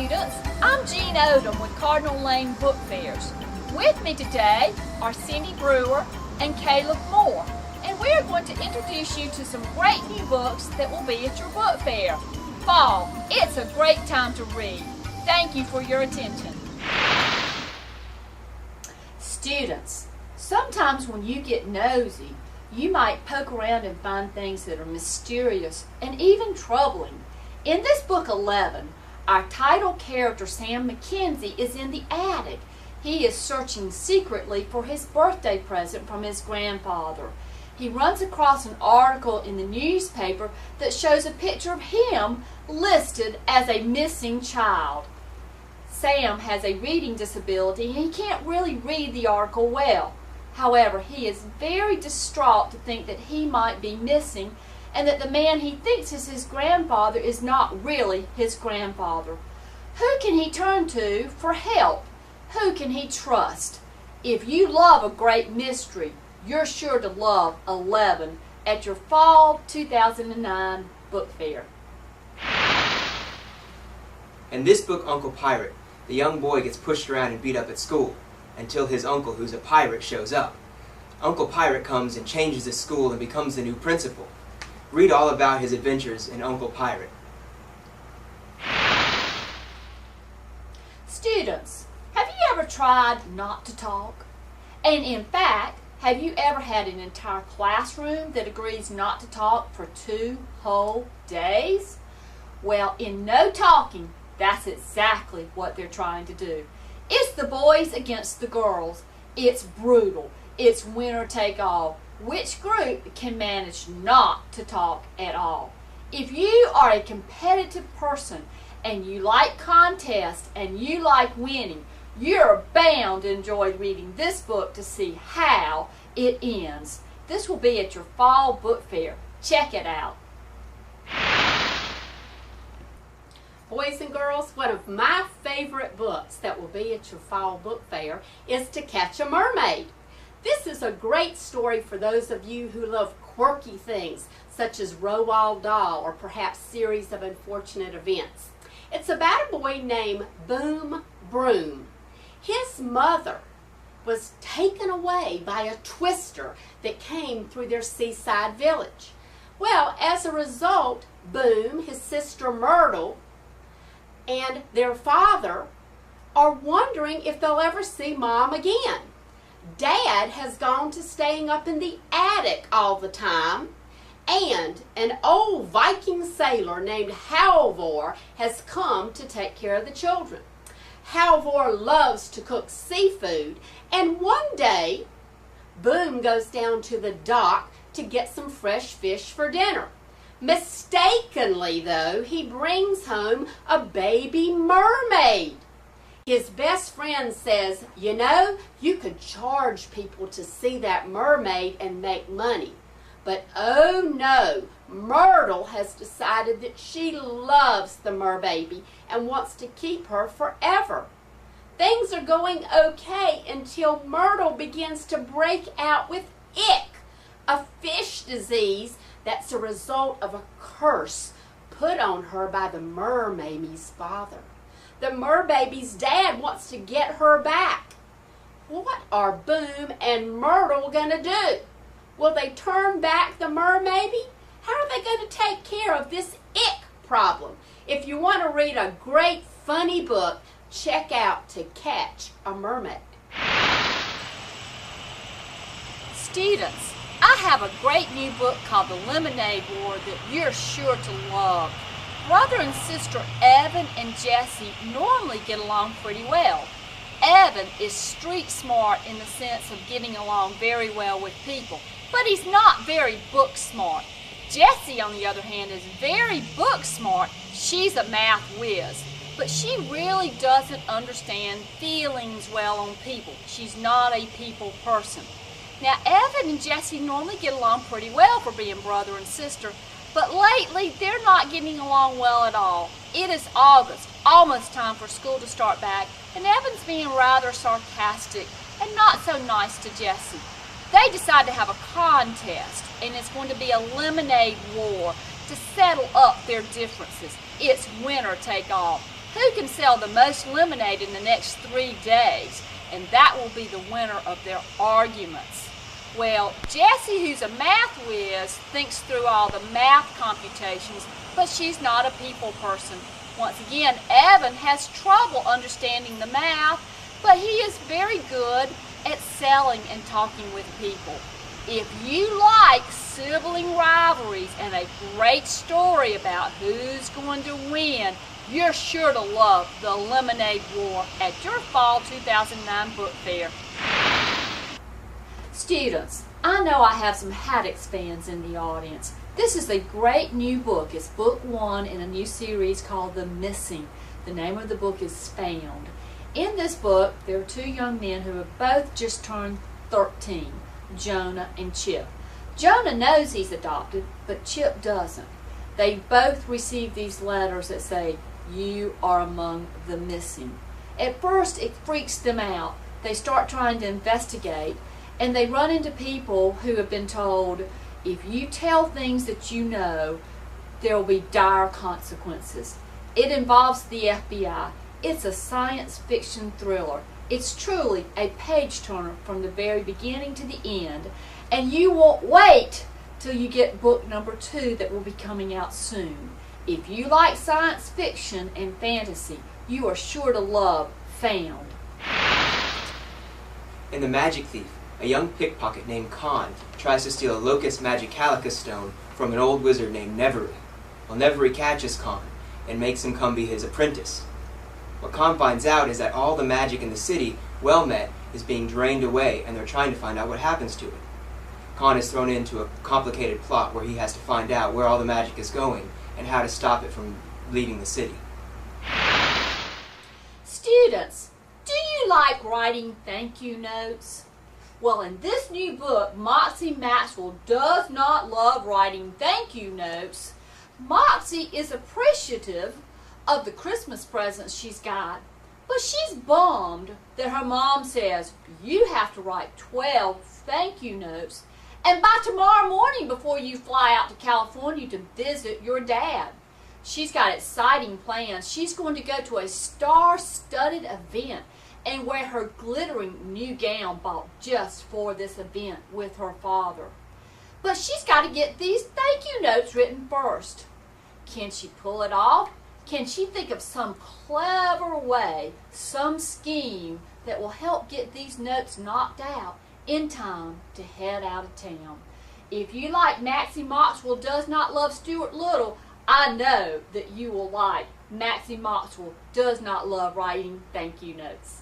students, I'm Jean Odom with Cardinal Lane Book Fairs. With me today are Cindy Brewer and Caleb Moore, and we're going to introduce you to some great new books that will be at your book fair. Fall, it's a great time to read. Thank you for your attention. Students, sometimes when you get nosy, you might poke around and find things that are mysterious and even troubling. In this book 11, our title character Sam McKenzie is in the attic. He is searching secretly for his birthday present from his grandfather. He runs across an article in the newspaper that shows a picture of him listed as a missing child. Sam has a reading disability and he can't really read the article well. However, he is very distraught to think that he might be missing and that the man he thinks is his grandfather is not really his grandfather. Who can he turn to for help? Who can he trust? If you love a great mystery, you're sure to love 11 at your Fall 2009 book fair. In this book, Uncle Pirate, the young boy gets pushed around and beat up at school until his uncle, who's a pirate, shows up. Uncle Pirate comes and changes the school and becomes the new principal. Read all about his adventures in Uncle Pirate. Students, have you ever tried not to talk? And in fact, have you ever had an entire classroom that agrees not to talk for 2 whole days? Well, in no talking, that's exactly what they're trying to do. It's the boys against the girls. It's brutal. It's winner take all. Which group can manage not to talk at all? If you are a competitive person and you like contests and you like winning, you're bound to enjoy reading this book to see how it ends. This will be at your fall book fair. Check it out. Boys and girls, one of my favorite books that will be at your fall book fair is To Catch a Mermaid. This is a great story for those of you who love quirky things such as Roald Dahl or perhaps series of unfortunate events. It's about a boy named Boom Broom. His mother was taken away by a twister that came through their seaside village. Well, as a result, Boom, his sister Myrtle, and their father are wondering if they'll ever see Mom again. Dad has gone to staying up in the attic all the time, and an old Viking sailor named Halvor has come to take care of the children. Halvor loves to cook seafood, and one day, Boom goes down to the dock to get some fresh fish for dinner. Mistakenly, though, he brings home a baby mermaid. His best friend says, you know, you could charge people to see that mermaid and make money. But oh no, Myrtle has decided that she loves the merbaby and wants to keep her forever. Things are going okay until Myrtle begins to break out with ick, a fish disease that's a result of a curse put on her by the merbaby's father. The merbaby's dad wants to get her back. What are Boom and Myrtle going to do? Will they turn back the merbaby? How are they going to take care of this ick problem? If you want to read a great funny book, check out To Catch a Mermaid. Students, I have a great new book called The Lemonade War that you're sure to love. Brother and sister Evan and Jesse normally get along pretty well. Evan is street smart in the sense of getting along very well with people, but he's not very book smart. Jesse, on the other hand, is very book smart. She's a math whiz, but she really doesn't understand feelings well on people. She's not a people person. Now, Evan and Jesse normally get along pretty well for being brother and sister, but lately they're not getting along well at all. It is August, almost time for school to start back, and Evan's being rather sarcastic and not so nice to Jesse. They decide to have a contest, and it's going to be a lemonade war to settle up their differences. It's winner take all. who can sell the most lemonade in the next 3 days, and that will be the winner of their arguments. Well, Jessie, who's a math whiz, thinks through all the math computations, but she's not a people person. Once again, Evan has trouble understanding the math, but he is very good at selling and talking with people. If you like sibling rivalries and a great story about who's going to win, you're sure to love the Lemonade War at your Fall 2009 book fair. Students, I know I have some Haddix fans in the audience. This is a great new book. It's book 1 in a new series called The Missing. The name of the book is Found. In this book, there are 2 young men who have both just turned 13, Jonah and Chip. Jonah knows he's adopted, but Chip doesn't. They both receive these letters that say, "You are among the missing." At first, it freaks them out. They start trying to investigate, and they run into people who have been told, if you tell things that you know, there will be dire consequences. It involves the FBI. It's a science fiction thriller. It's truly a page-turner from the very beginning to the end, and you won't wait till you get book number 2 that will be coming out soon. If you like science fiction and fantasy, you are sure to love Found. In The Magic Thief, a young pickpocket named Con tries to steal a Locust Magicalicus stone from an old wizard named Nevery. Well, Nevery catches Con and makes him come be his apprentice. What Con finds out is that all the magic in the city, well met, is being drained away, and they're trying to find out what happens to it. Con is thrown into a complicated plot where he has to find out where all the magic is going and how to stop it from leaving the city. Students, do you like writing thank you notes? Well, in this new book, Moxie Maxwell does not love writing thank you notes. Moxie is appreciative of the Christmas presents she's got, but she's bummed that her mom says you have to write 12 thank you notes, and by tomorrow morning before you fly out to California to visit your dad. She's got exciting plans. She's going to go to a star-studded event and wear her glittering new gown bought just for this event with her father. But she's got to get these thank you notes written first. Can she pull it off? Can she think of some clever way, some scheme that will help get these notes knocked out in time to head out of town? If you like Maxie Maxwell Does Not Love Stuart Little, I know that you will like Maxie Maxwell Does Not Love Writing Thank You Notes.